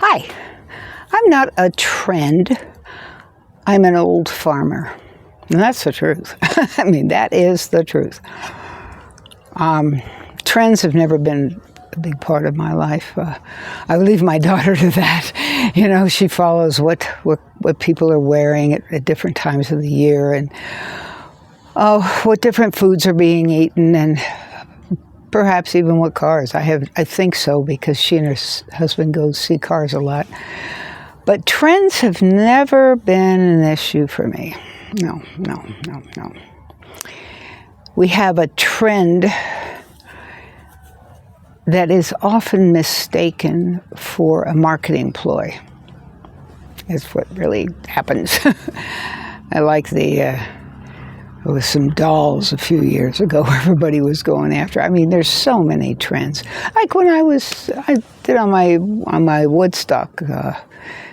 Hi, I'm not a trend. I'm an old farmer. And that's the truth. I mean, that is the truth. Trends have never been a big part of my life. I leave my daughter to that. You know, she follows what people are wearing at different times of the year, and what different foods are being eaten, and perhaps even what cars. I think so, because she and her husband go see cars a lot. But trends have never been an issue for me. No. We have a trend that is often mistaken for a marketing ploy. That's what really happens. I like there was some dolls a few years ago everybody was going after. I mean, there's so many trends. Like when I did on my Woodstock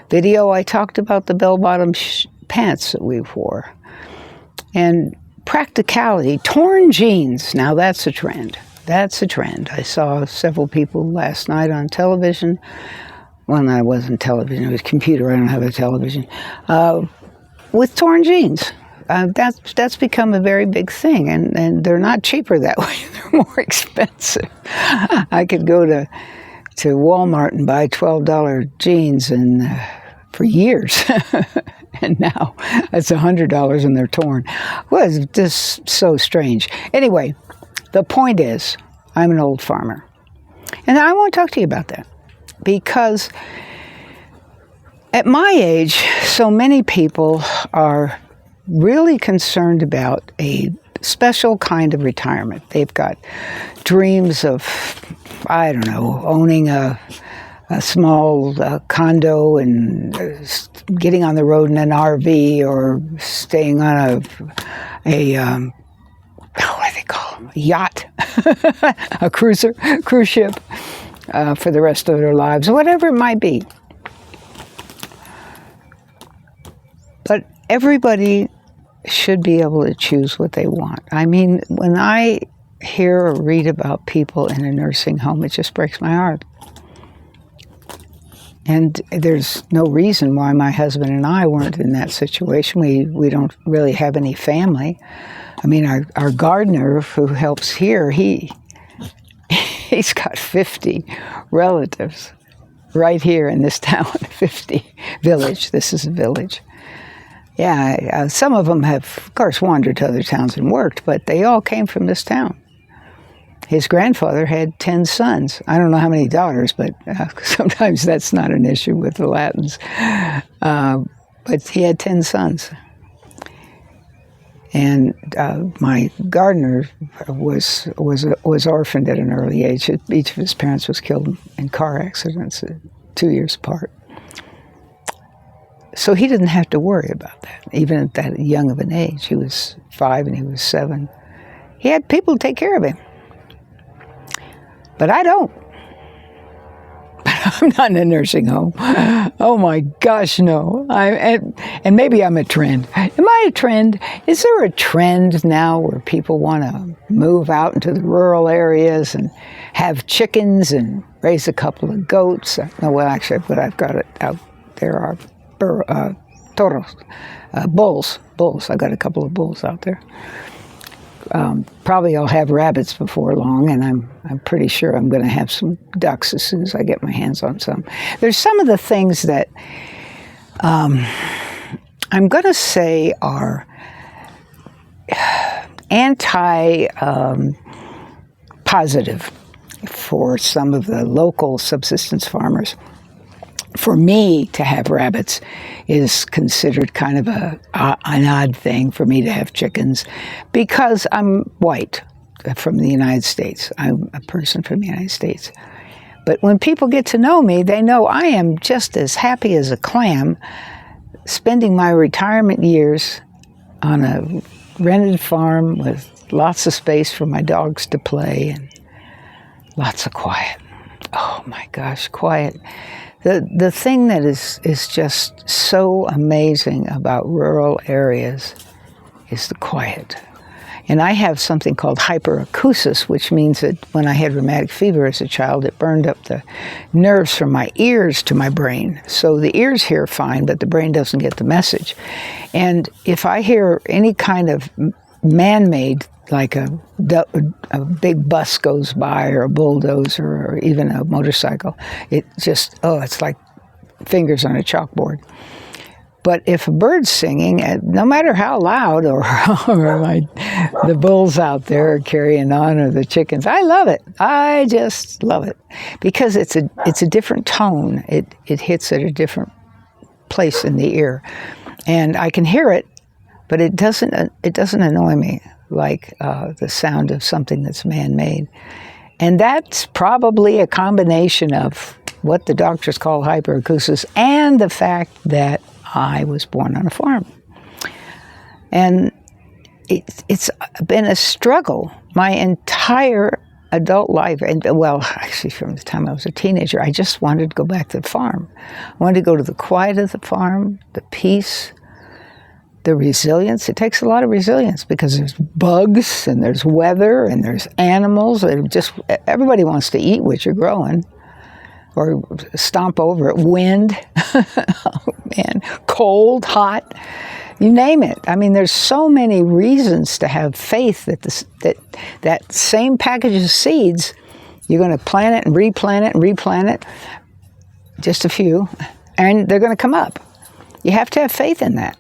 video, I talked about the bell-bottom pants that we wore. And practicality, torn jeans, now that's a trend. That's a trend. I saw several people last night on television. Well, no, it wasn't television, it was computer, I don't have a television. With torn jeans. That's become a very big thing, and they're not cheaper that way. They're more expensive. I could go to Walmart and buy $12 jeans for years, and now it's $100 and they're torn. Well, it's just so strange. Anyway, the point is, I'm an old farmer, and I want to talk to you about that, because at my age, so many people are really concerned about a special kind of retirement. They've got dreams of, I don't know, owning a small condo and getting on the road in an RV, or staying on what do they call them? A yacht, a cruise ship for the rest of their lives, whatever it might be. But everybody should be able to choose what they want. I mean, when I hear or read about people in a nursing home, it just breaks my heart. And there's no reason why my husband and I weren't in that situation. We don't really have any family. I mean, our gardener who helps here, he's got 50 relatives right here in this town, 50 village. This is a village. Yeah, some of them have, of course, wandered to other towns and worked, but they all came from this town. His grandfather had 10 sons. I don't know how many daughters, but sometimes that's not an issue with the Latins. But he had 10 sons. And my gardener was orphaned at an early age. Each of his parents was killed in car accidents 2 years apart. So he didn't have to worry about that, even at that young of an age. He was 5 and he was 7. He had people to take care of him. But I don't. I'm not in a nursing home. Oh my gosh, no. And maybe I'm a trend. Am I a trend? Is there a trend now where people want to move out into the rural areas and have chickens and raise a couple of goats? No, well, actually, what I've got out there are toros, bulls. I got a couple of bulls out there. Probably I'll have rabbits before long, and I'm pretty sure I'm going to have some ducks as soon as I get my hands on some. There's some of the things that I'm going to say are anti-positive for some of the local subsistence farmers. For me to have rabbits is considered kind of an odd thing for me to have chickens, because I'm white from the United States. I'm a person from the United States. But when people get to know me, they know I am just as happy as a clam spending my retirement years on a rented farm with lots of space for my dogs to play and lots of quiet. Oh my gosh, quiet. The thing that is just so amazing about rural areas is the quiet. And I have something called hyperacusis, which means that when I had rheumatic fever as a child, it burned up the nerves from my ears to my brain. So the ears hear fine, but the brain doesn't get the message. And if I hear any kind of man-made, like a big bus goes by or a bulldozer or even a motorcycle, it just, it's like fingers on a chalkboard. But if a bird's singing, no matter how loud, or the bulls out there are carrying on, or the chickens, I love it. I just love it because it's a different tone. It hits at a different place in the ear, and I can hear it, but it doesn't annoy me like the sound of something that's man-made. And that's probably a combination of what the doctors call hyperacusis and the fact that I was born on a farm. And it's been a struggle my entire adult life. And well, actually from the time I was a teenager, I just wanted to go back to the farm. I wanted to go to the quiet of the farm, the peace, the resilience. It takes a lot of resilience because there's bugs and there's weather and there's animals. Everybody wants to eat what you're growing or stomp over it. Wind, oh man, cold, hot, you name it. I mean, there's so many reasons to have faith that that same package of seeds, you're going to plant it and replant it, just a few, and they're going to come up. You have to have faith in that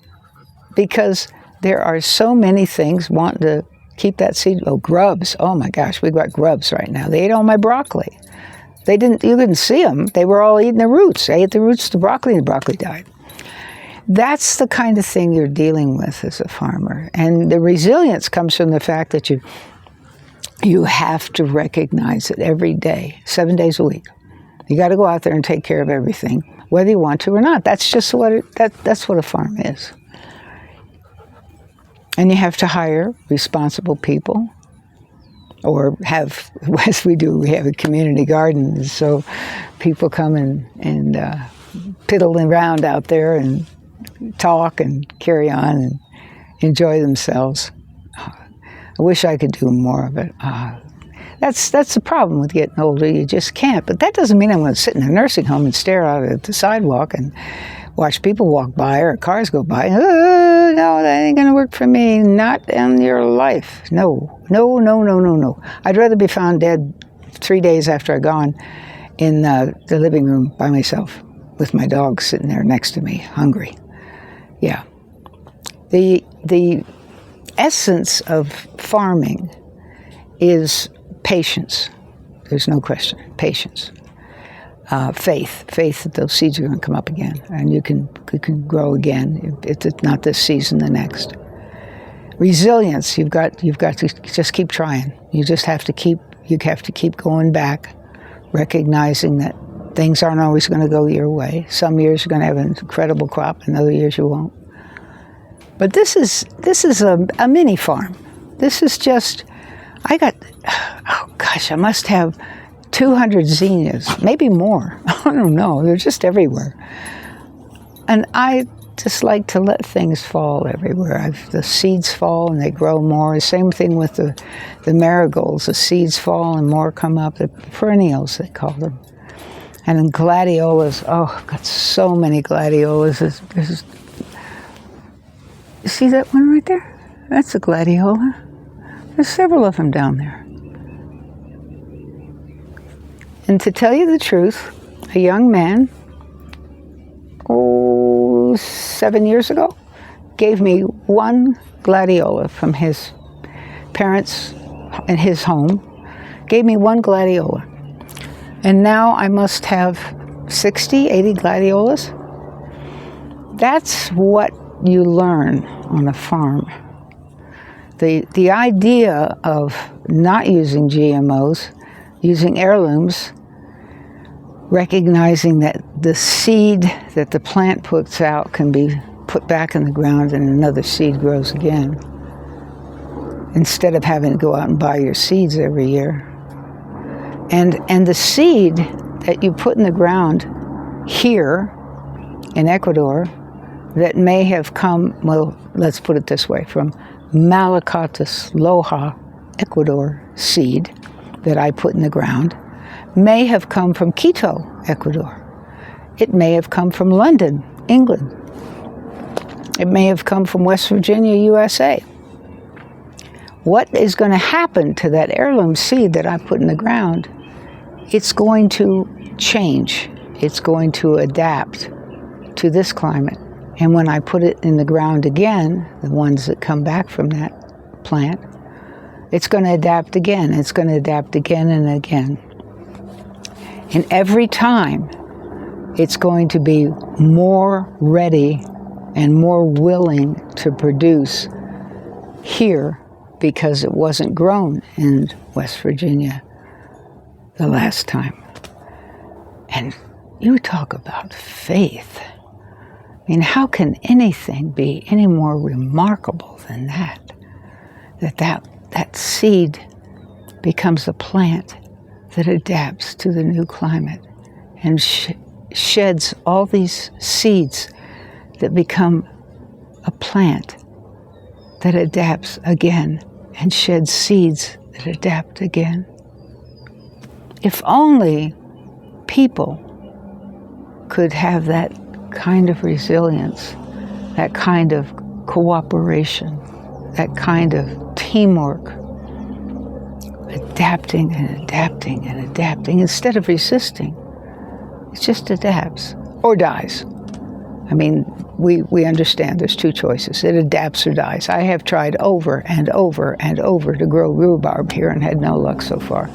because there are so many things wanting to keep that seed. Oh, grubs. Oh my gosh, we've got grubs right now. They ate all my broccoli. You couldn't see them. They were all eating the roots. They ate the roots of the broccoli died. That's the kind of thing you're dealing with as a farmer. And the resilience comes from the fact that you have to recognize it every day, 7 days a week. You got to go out there and take care of everything, whether you want to or not. That's just that's what a farm is. And you have to hire responsible people. Or have, as we do, we have a community garden, so people come and piddle around out there and talk and carry on and enjoy themselves. I wish I could do more of it. That's the problem with getting older. You just can't. But that doesn't mean I'm going to sit in a nursing home and stare out at the sidewalk and watch people walk by or cars go by. Oh, no, that ain't going to work for me. Not in your life. No. I'd rather be found dead 3 days after I've gone in the living room by myself with my dog sitting there next to me, hungry. Yeah. The essence of farming is patience. There's no question. Patience. Faith that those seeds are going to come up again, and you can grow again. If it's not this season, the next. Resilience. You've got to just keep trying. You have to keep going back, recognizing that things aren't always going to go your way. Some years you're going to have an incredible crop, and other years you won't. But this is a mini farm. This is just. I must have 200 zinnias, maybe more. I don't know. They're just everywhere. And I just like to let things fall everywhere. The seeds fall and they grow more. Same thing with the marigolds. The seeds fall and more come up. The perennials, they call them. And then gladiolas. Oh, I've got so many gladiolas. You see that one right there? That's a gladiola. There's several of them down there. And to tell you the truth, a young man, 7 years ago, gave me one gladiola from his parents in his home, gave me one gladiola. And now I must have 60, 80 gladiolas. That's what you learn on a farm. The idea of not using GMOs, using heirlooms, recognizing that the seed that the plant puts out can be put back in the ground and another seed grows again, instead of having to go out and buy your seeds every year. And the seed that you put in the ground here in Ecuador that may have come, well, let's put it this way, from Malacotus loja, Ecuador seed that I put in the ground may have come from Quito, Ecuador. It may have come from London, England. It may have come from West Virginia, USA. What is going to happen to that heirloom seed that I put in the ground? It's going to change. It's going to adapt to this climate. And when I put it in the ground again, the ones that come back from that plant, it's going to adapt again. It's going to adapt again and again. And every time, it's going to be more ready and more willing to produce here because it wasn't grown in West Virginia the last time. And you talk about faith. I mean, how can anything be any more remarkable than that? That seed becomes a plant that adapts to the new climate and sheds all these seeds that become a plant that adapts again and sheds seeds that adapt again. If only people could have that kind of resilience, that kind of cooperation, that kind of teamwork, adapting and adapting and adapting instead of resisting. It just adapts or dies. I mean, we understand there's two choices. It adapts or dies. I have tried over and over and over to grow rhubarb here and had no luck so far.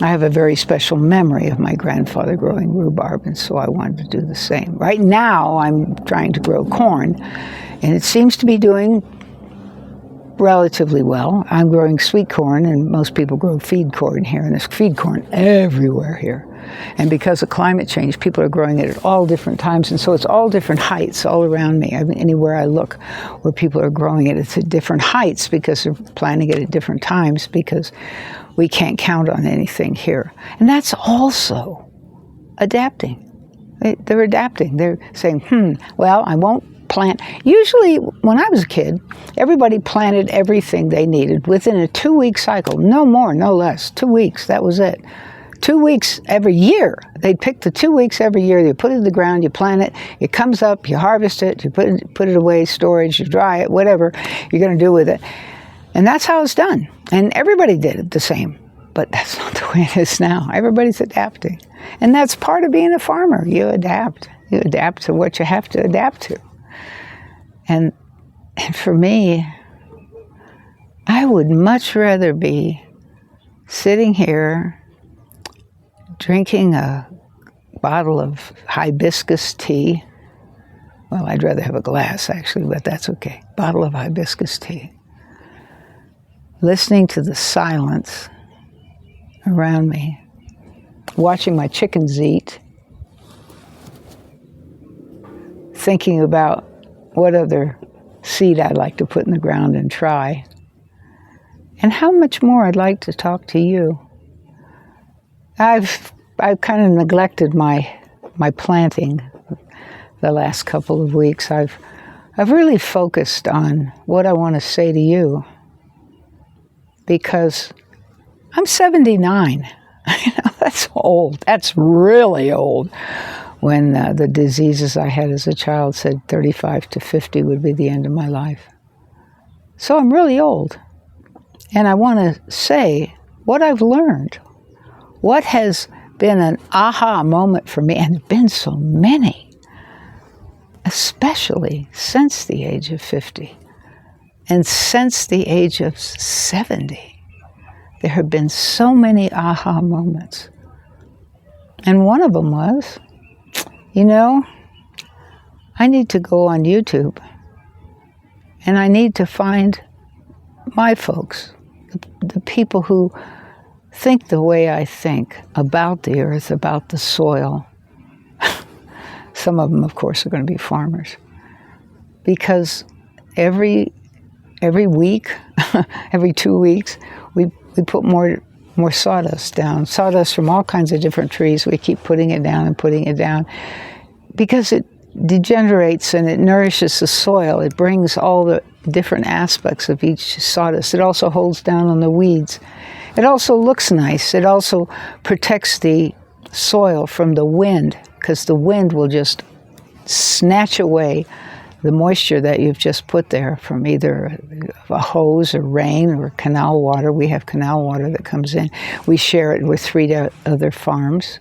I have a very special memory of my grandfather growing rhubarb, and so I wanted to do the same. Right now, I'm trying to grow corn, and it seems to be doing relatively well. I'm growing sweet corn, and most people grow feed corn here, and there's feed corn everywhere here. And because of climate change, people are growing it at all different times, and so it's all different heights all around me. I mean, anywhere I look where people are growing it, it's at different heights because they're planting it at different times because we can't count on anything here. And that's also adapting. They're adapting. They're saying, well, I won't plant. Usually, when I was a kid, everybody planted everything they needed within a 2-week cycle. No more, no less. 2 weeks, that was it. 2 weeks every year. They'd pick the 2 weeks every year. You put it in the ground, you plant it, it comes up, you harvest it, you put it away, storage, you dry it, whatever you're going to do with it. And that's how it's done. And everybody did it the same. But that's not the way it is now. Everybody's adapting. And that's part of being a farmer. You adapt. You adapt to what you have to adapt to. And for me, I would much rather be sitting here drinking a bottle of hibiscus tea. Well, I'd rather have a glass, actually, but that's okay. Bottle of hibiscus tea. Listening to the silence around me, watching my chickens eat, thinking about what other seed I'd like to put in the ground and try, and how much more I'd like to talk to you. I've kind of neglected my planting the last couple of weeks. I've really focused on what I want to say to you, because I'm 79. That's old. That's really old. When the diseases I had as a child said 35 to 50 would be the end of my life. So I'm really old. And I want to say what I've learned, what has been an aha moment for me, and there have been so many, especially since the age of 50 and since the age of 70. There have been so many aha moments. And one of them was, I need to go on YouTube and I need to find my folks, the people who think the way I think about the earth, about the soil. Some of them, of course, are going to be farmers. Because every week, every 2 weeks, we put more sawdust down. Sawdust from all kinds of different trees. We keep putting it down and putting it down because degenerates and it nourishes the soil. It brings all the different aspects of each sawdust. It also holds down on the weeds. It also looks nice. It also protects the soil from the wind, because the wind will just snatch away the moisture that you've just put there from either a hose or rain or canal water. We have canal water that comes in. We share it with 3 other farms.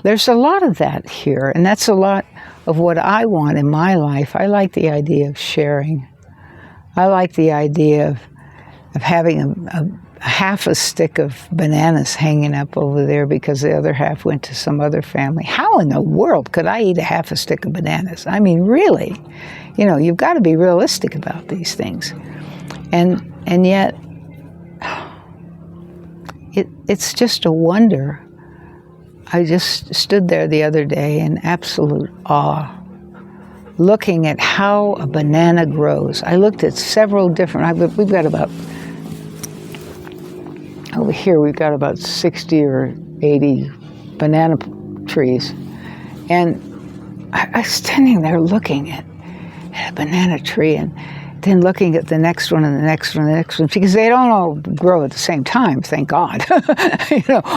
There's a lot of that here, and that's a lot of what I want in my life. I like the idea of sharing. I like the idea of having a half a stick of bananas hanging up over there because the other half went to some other family. How in the world could I eat a half a stick of bananas? I mean, really, you've got to be realistic about these things. And yet, it's just a wonder. I just stood there the other day in absolute awe, looking at how a banana grows. I looked at several different, we've got about, over here we've got about 60 or 80 banana trees. And I was standing there looking at a banana tree and then looking at the next one and the next one and the next one, because they don't all grow at the same time, thank God.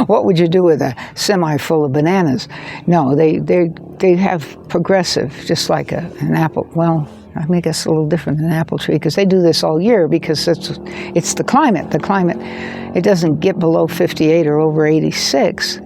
What would you do with a semi full of bananas? No, they have progressive, just like an apple. Well, I mean, I guess a little different than an apple tree, because they do this all year because it's the climate. The climate, it doesn't get below 58 or over 86.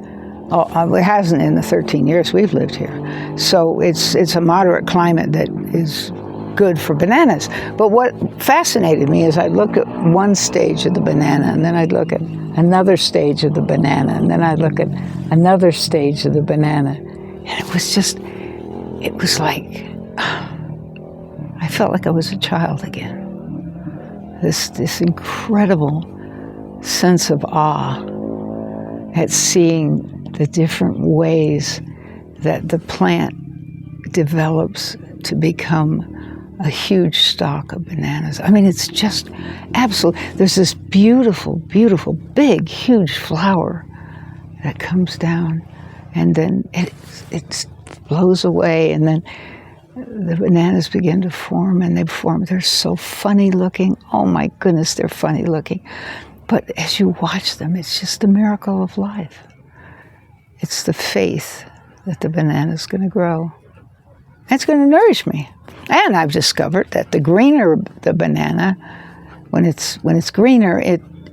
It hasn't in the 13 years we've lived here. So it's a moderate climate that is good for bananas. But what fascinated me is I'd look at one stage of the banana, and then I'd look at another stage of the banana, and then I'd look at another stage of the banana. And it was like, I felt like I was a child again. This incredible sense of awe at seeing the different ways that the plant develops to become a huge stalk of bananas. I mean, it's just absolute. There's this beautiful, beautiful, big, huge flower that comes down, and then it blows away, and then the bananas begin to form, and they form. They're so funny looking. Oh my goodness, they're funny looking. But as you watch them, it's just a miracle of life. It's the faith that the banana's going to grow. It's going to nourish me. And I've discovered that the greener the banana, when it's greener,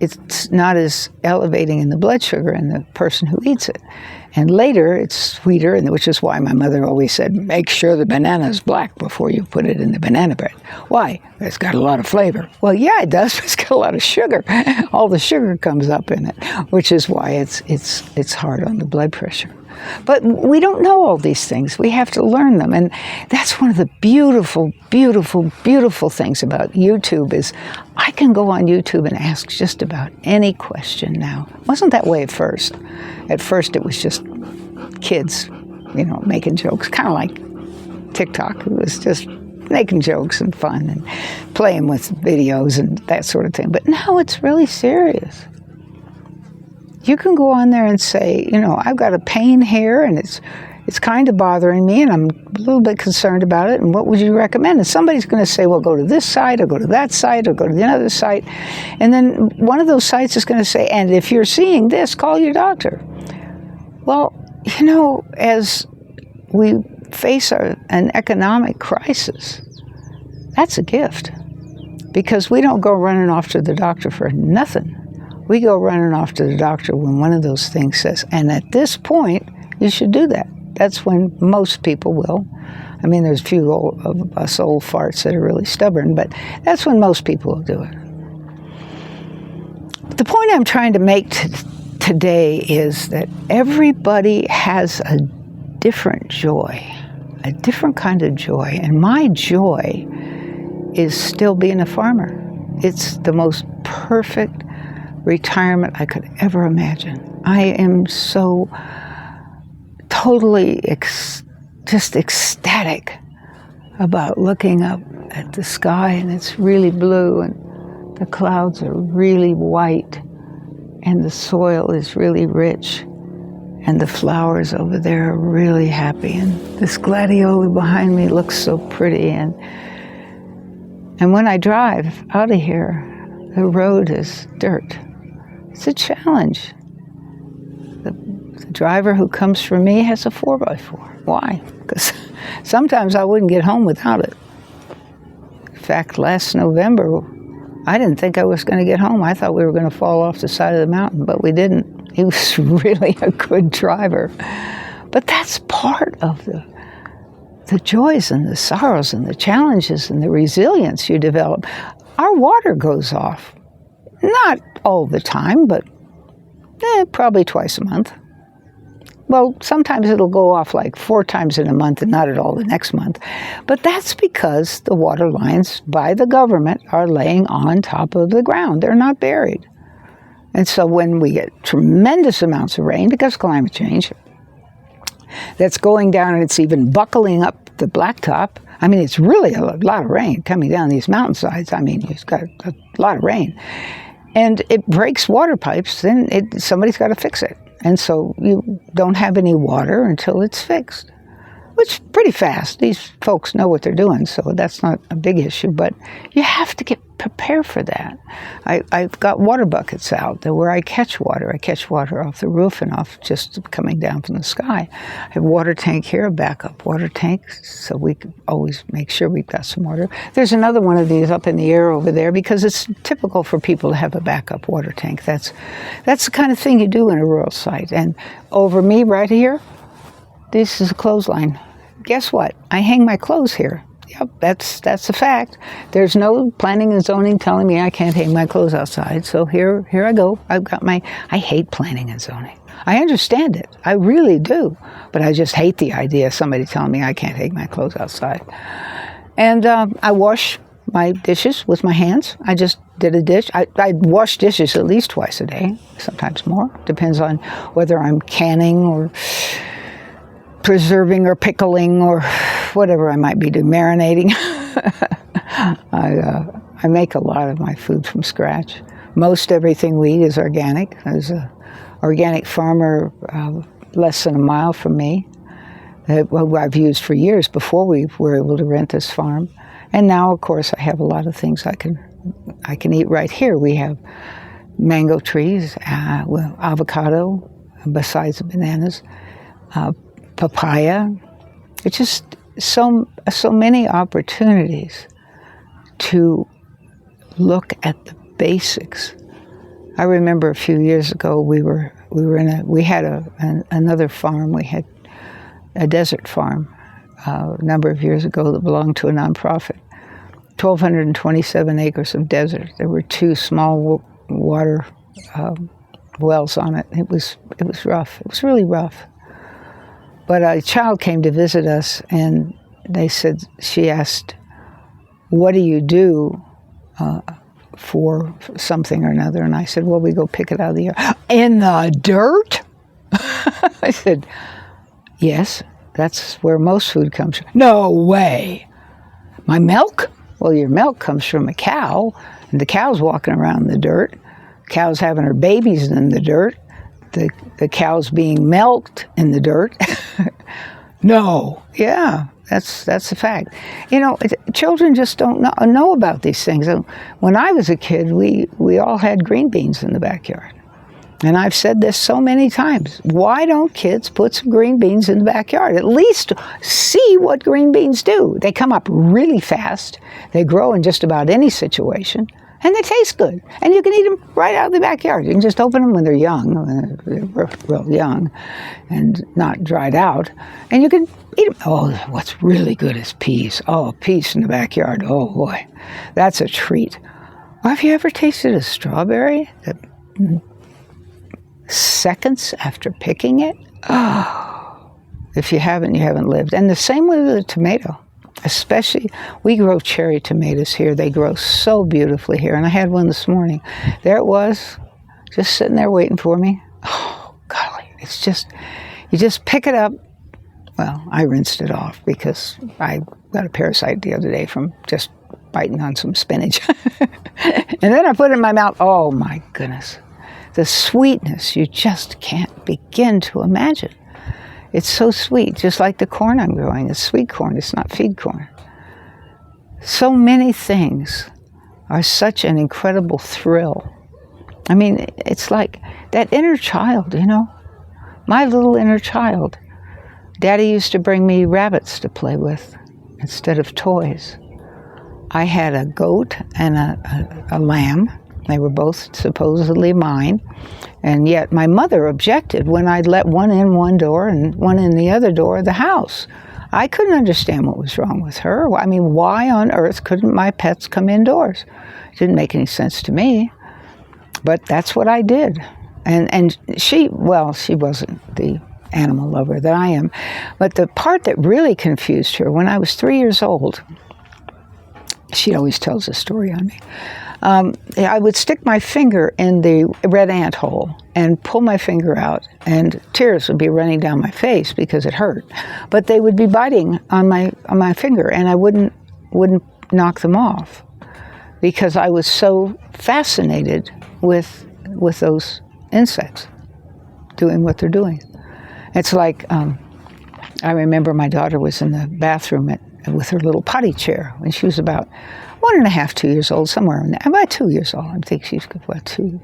it's not as elevating in the blood sugar in the person who eats it. And later, it's sweeter, which is why my mother always said, make sure the banana is black before you put it in the banana bread. Why? It's got a lot of flavor. Well, yeah, it does, but it's got a lot of sugar. All the sugar comes up in it, which is why it's hard on the blood pressure. But we don't know all these things. We have to learn them. And that's one of the beautiful, beautiful, beautiful things about YouTube is I can go on YouTube and ask just about any question now. It wasn't that way at first. At first it was just kids, making jokes, kind of like TikTok. It was just making jokes and fun and playing with videos and that sort of thing. But now it's really serious. You can go on there and say, I've got a pain here and it's kind of bothering me and I'm a little bit concerned about it, and what would you recommend? And somebody's going to say, well, go to this site or go to that site or go to the other site. And then one of those sites is going to say, and if you're seeing this, call your doctor. Well, as we face an economic crisis, that's a gift, because we don't go running off to the doctor for nothing. We go running off to the doctor when one of those things says, and at this point, you should do that. That's when most people will. I mean, there's a few of us old farts that are really stubborn, but that's when most people will do it. The point I'm trying to make today is that everybody has a different joy, a different kind of joy, and my joy is still being a farmer. It's the most perfect retirement I could ever imagine. I am so totally just ecstatic about looking up at the sky, and it's really blue and the clouds are really white and the soil is really rich And the flowers over there are really happy. And this gladioli behind me looks so pretty. And when I drive out of here, the road is dirt. It's a challenge. The driver who comes from me has a 4x4. Why? Because sometimes I wouldn't get home without it. In fact, last November, I didn't think I was going to get home. I thought we were going to fall off the side of the mountain, but we didn't. He was really a good driver. But that's part of the joys and the sorrows and the challenges and the resilience you develop. Our water goes off. Not all the time, but probably twice a month. Well, sometimes it'll go off like 4 times in a month and not at all the next month. But that's because the water lines by the government are laying on top of the ground. They're not buried. And so when we get tremendous amounts of rain, because of climate change, that's going down and it's even buckling up the blacktop. I mean, it's really a lot of rain coming down these mountainsides. I mean, it's got a lot of rain. And it breaks water pipes, then somebody's got to fix it. And so you don't have any water until it's fixed, which is pretty fast. These folks know what they're doing, so that's not a big issue. But you have to get prepared for that. I've got water buckets out where I catch water. I catch water off the roof and off just coming down from the sky. I have a water tank here, a backup water tank, so we can always make sure we've got some water. There's another one of these up in the air over there because it's typical for people to have a backup water tank. That's the kind of thing you do in a rural site. And over me right here, this is a clothesline. Guess what? I hang my clothes here. Yep, that's a fact. There's no planning and zoning telling me I can't hang my clothes outside. So here I go. I hate planning and zoning. I understand it. I really do. But I just hate the idea of somebody telling me I can't hang my clothes outside. And I wash my dishes with my hands. I just did a dish. I wash dishes at least twice a day, sometimes more. Depends on whether I'm canning or preserving or pickling or whatever I might be doing, marinating. I make a lot of my food from scratch. Most everything we eat is organic. There's an organic farmer less than a mile from me that I've used for years before we were able to rent this farm. And now, of course, I have a lot of things I can eat right here. We have mango trees, avocado, besides the bananas, papaya. It's just so many opportunities to look at the basics. I remember a few years ago we had another farm. We had a desert farm a number of years ago that belonged to a nonprofit. 1,227 acres of desert. There were 2 small water wells on it. It was rough. It was really rough. But a child came to visit us, and she asked, what do you do for something or another? And I said, well, we go pick it out of the yard. In the dirt? I said, yes, that's where most food comes from. No way. My milk? Well, your milk comes from a cow, and the cow's walking around in the dirt. Cow's having her babies in the dirt. The cow's being milked in the dirt. No, yeah, that's a fact. You know, children just don't know about these things. When I was a kid, we all had green beans in the backyard. And I've said this so many times. Why don't kids put some green beans in the backyard? At least see what green beans do. They come up really fast. They grow in just about any situation. And they taste good. And you can eat them right out of the backyard. You can just open them when they're young, real young, and not dried out. And you can eat them. Oh, what's really good is peas. Oh, peas in the backyard. Oh, boy. That's a treat. Or have you ever tasted a strawberry that seconds after picking it? Oh, if you haven't, you haven't lived. And the same way with a tomato. Especially, we grow cherry tomatoes here. They grow so beautifully here. And I had one this morning. There it was, just sitting there waiting for me. Oh, golly. It's just, you just pick it up. Well, I rinsed it off because I got a parasite the other day from just biting on some spinach. And then I put it in my mouth. Oh, my goodness. the sweetness, you just can't begin to imagine. It's so sweet, just like the corn I'm growing. It's sweet corn, it's not feed corn. So many things are such an incredible thrill. I mean, it's like that inner child, you know, my little inner child. Daddy used to bring me rabbits to play with instead of toys. I had a goat and a lamb. They were both supposedly mine. And yet my mother objected when I'd let one in one door and one in the other door of the house. I couldn't understand what was wrong with her. I mean, why on earth couldn't my pets come indoors? It didn't make any sense to me. But that's what I did. And she wasn't the animal lover that I am. But the part that really confused her, when I was 3 years old, she always tells a story on me. I would stick my finger in the red ant hole and pull my finger out, and tears would be running down my face because it hurt. But they would be biting on my finger, and I wouldn't knock them off because I was so fascinated with those insects doing what they're doing. It's like I remember my daughter was in the bathroom with her little potty chair when she was about 1.5, 2 years old, somewhere in there. About 2 years old. I think she's about 2.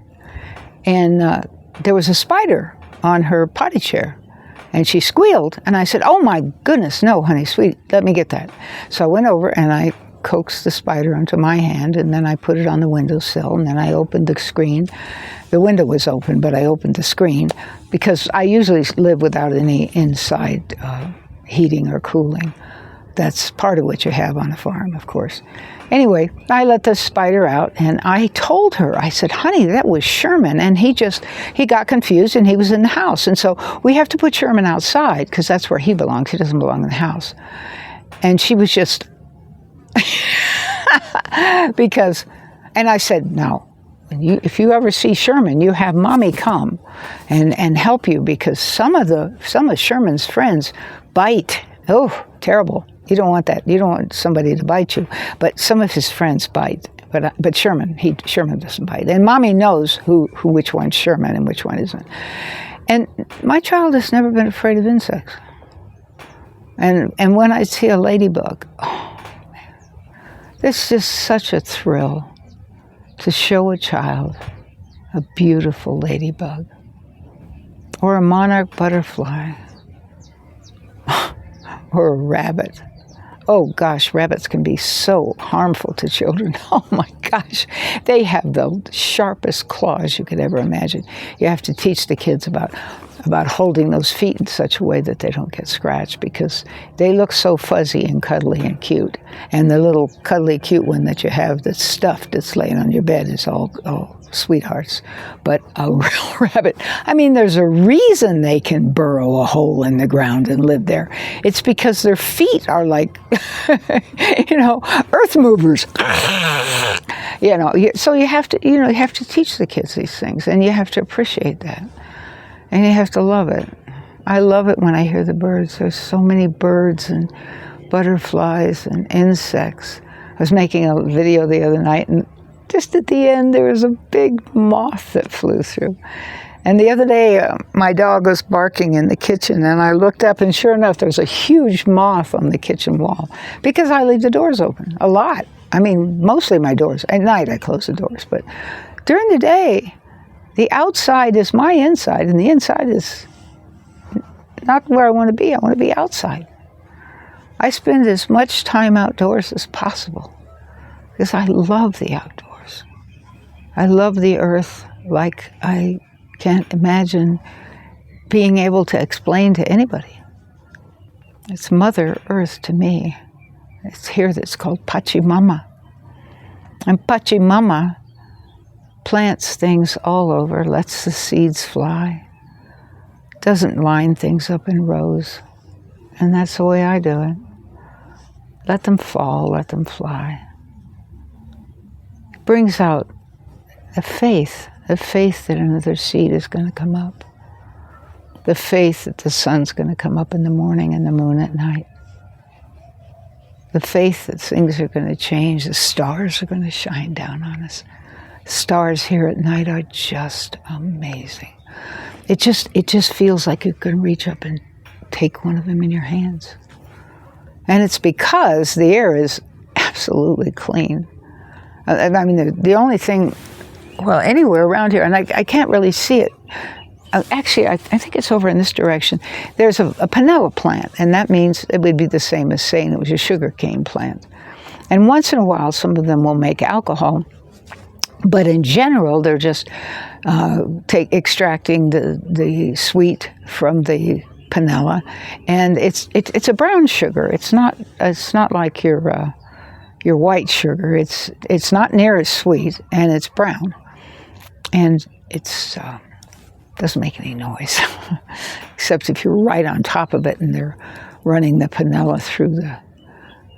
And there was a spider on her potty chair. And she squealed. And I said, "Oh, my goodness, no, honey, sweet, let me get that." So I went over and I coaxed the spider onto my hand. And then I put it on the windowsill. And then I opened the screen. The window was open, but I opened the screen because I usually live without any inside heating or cooling. That's part of what you have on a farm, of course. Anyway, I let the spider out, and I told her, I said, "Honey, that was Sherman," and he got confused, and he was in the house. And so we have to put Sherman outside, because that's where he belongs. He doesn't belong in the house. And she was just, and I said, "No, if you ever see Sherman, you have Mommy come and help you, because some of Sherman's friends bite. Oh, terrible. You don't want that. You don't want somebody to bite you. But some of his friends bite. But Sherman doesn't bite. And Mommy knows which one's Sherman and which one isn't." And my child has never been afraid of insects. And when I see a ladybug, oh man, it's just such a thrill to show a child a beautiful ladybug or a monarch butterfly or a rabbit. Oh gosh, rabbits can be so harmful to children. Oh my gosh, they have the sharpest claws you could ever imagine. You have to teach the kids about holding those feet in such a way that they don't get scratched, because they look so fuzzy and cuddly and cute. And the little cuddly cute one that you have that's stuffed, that's laying on your bed, is all sweethearts. But a real rabbit, I mean, there's a reason they can burrow a hole in the ground and live there. It's because their feet are like, earth movers. So you have to teach the kids these things, and you have to appreciate that. And you have to love it. I love it when I hear the birds. There's so many birds and butterflies and insects. I was making a video the other night, and just at the end, there was a big moth that flew through. And the other day, my dog was barking in the kitchen, and I looked up, and sure enough, there's a huge moth on the kitchen wall, because I leave the doors open a lot. I mean, mostly my doors. At night, I close the doors. But during the day, the outside is my inside, and the inside is not where I want to be. I want to be outside. I spend as much time outdoors as possible because I love the outdoors. I love the earth like I can't imagine being able to explain to anybody. It's Mother Earth to me. It's here that's called Pachamama. And Pachamama plants things all over, lets the seeds fly, doesn't line things up in rows. And that's the way I do it. Let them fall, let them fly. It brings out a faith that another seed is going to come up. The faith that the sun's going to come up in the morning and the moon at night. The faith that things are going to change, the stars are going to shine down on us. Stars here at night are just amazing. It just feels like you can reach up and take one of them in your hands. And it's because the air is absolutely clean. I mean, the only thing, well, anywhere around here, and I can't really see it. Actually, I think it's over in this direction. There's a panela plant, and that means it would be the same as saying it was a sugarcane plant. And once in a while, some of them will make alcohol. But in general, they're just extracting the sweet from the panela, and it's a brown sugar. It's not like your white sugar. It's not near as sweet, and it's brown, and it's doesn't make any noise, except if you're right on top of it and they're running the panela through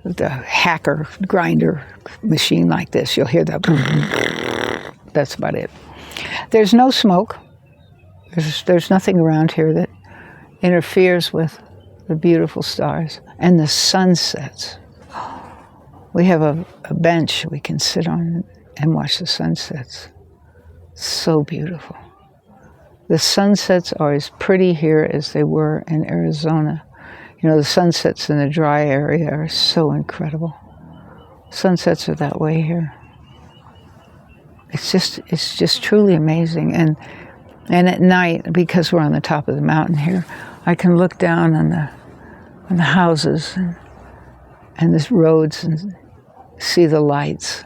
the hacker grinder machine like this. You'll hear that. That's about it. There's no smoke. There's nothing around here that interferes with the beautiful stars and the sunsets. We have a bench we can sit on and watch the sunsets. So beautiful. The sunsets are as pretty here as they were in Arizona. You know, the sunsets in the dry area are so incredible. Sunsets are that way here. It's just truly amazing. And at night, because we're on the top of the mountain here, I can look down on the houses and the roads and see the lights.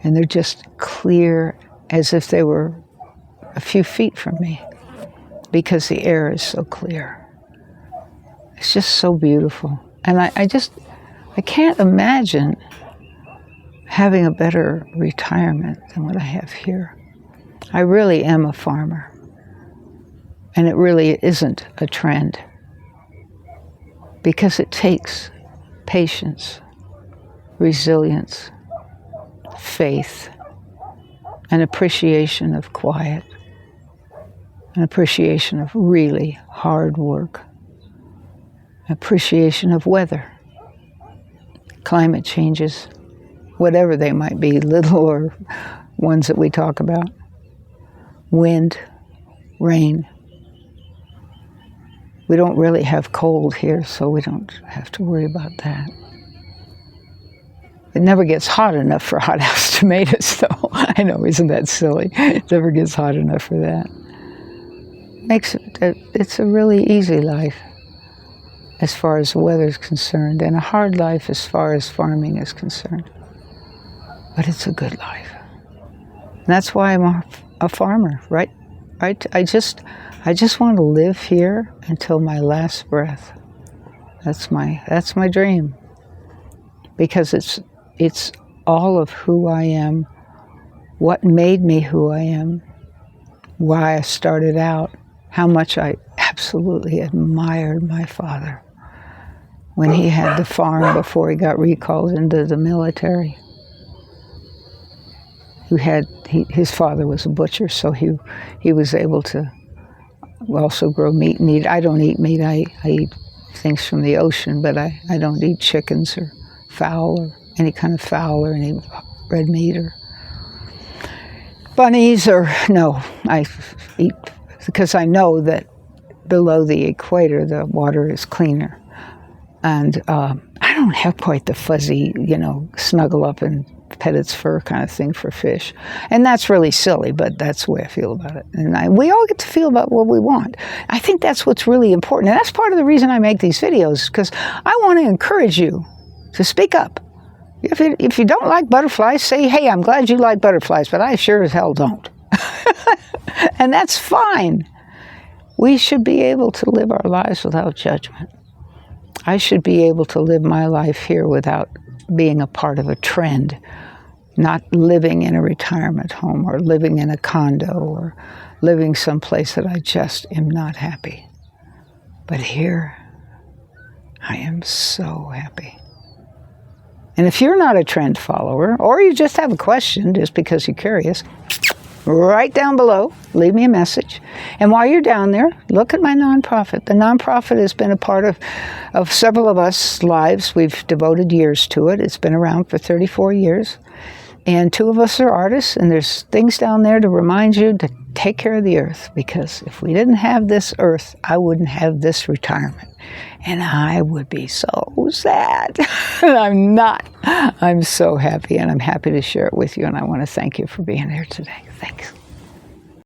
And they're just clear as if they were a few feet from me, because the air is so clear. It's just so beautiful. And I can't imagine having a better retirement than what I have here. I really am a farmer. And it really isn't a trend, because it takes patience, resilience, faith, an appreciation of quiet, an appreciation of really hard work, appreciation of weather, climate changes, whatever they might be, little or ones that we talk about, wind, rain. We don't really have cold here, so we don't have to worry about that. It never gets hot enough for hothouse tomatoes, though. I know, isn't that silly? It never gets hot enough for that. It's a really easy life as far as the weather is concerned, and a hard life as far as farming is concerned. But it's a good life. And that's why I'm a farmer, right? I just want to live here until my last breath. That's my dream. Because it's all of who I am, what made me who I am, why I started out, how much I absolutely admired my father when he had the farm before he got recalled into the military. His father was a butcher, so he was able to also grow meat and eat. I don't eat meat. I eat things from the ocean, but I don't eat chickens or fowl or any kind of fowl or any red meat or bunnies no. I eat because I know that below the equator the water is cleaner. And I don't have quite the fuzzy, snuggle up and pet its fur kind of thing for fish. And that's really silly, but that's the way I feel about it. And we all get to feel about what we want. I think that's what's really important. And that's part of the reason I make these videos, because I want to encourage you to speak up. If you don't like butterflies, say, hey, I'm glad you like butterflies, but I sure as hell don't. And that's fine. We should be able to live our lives without judgment. I should be able to live my life here without being a part of a trend, not living in a retirement home or living in a condo or living someplace that I just am not happy. But here, I am so happy. And if you're not a trend follower, or you just have a question just because you're curious, right down below, leave me a message. And while you're down there, look at my nonprofit. The nonprofit has been a part of several of us' lives. We've devoted years to it. It's been around for 34 years. And 2 of us are artists, and there's things down there to remind you to take care of the earth, because if we didn't have this earth, I wouldn't have this retirement. And I would be so sad. I'm not. I'm so happy, and I'm happy to share it with you, and I want to thank you for being here today. Thanks.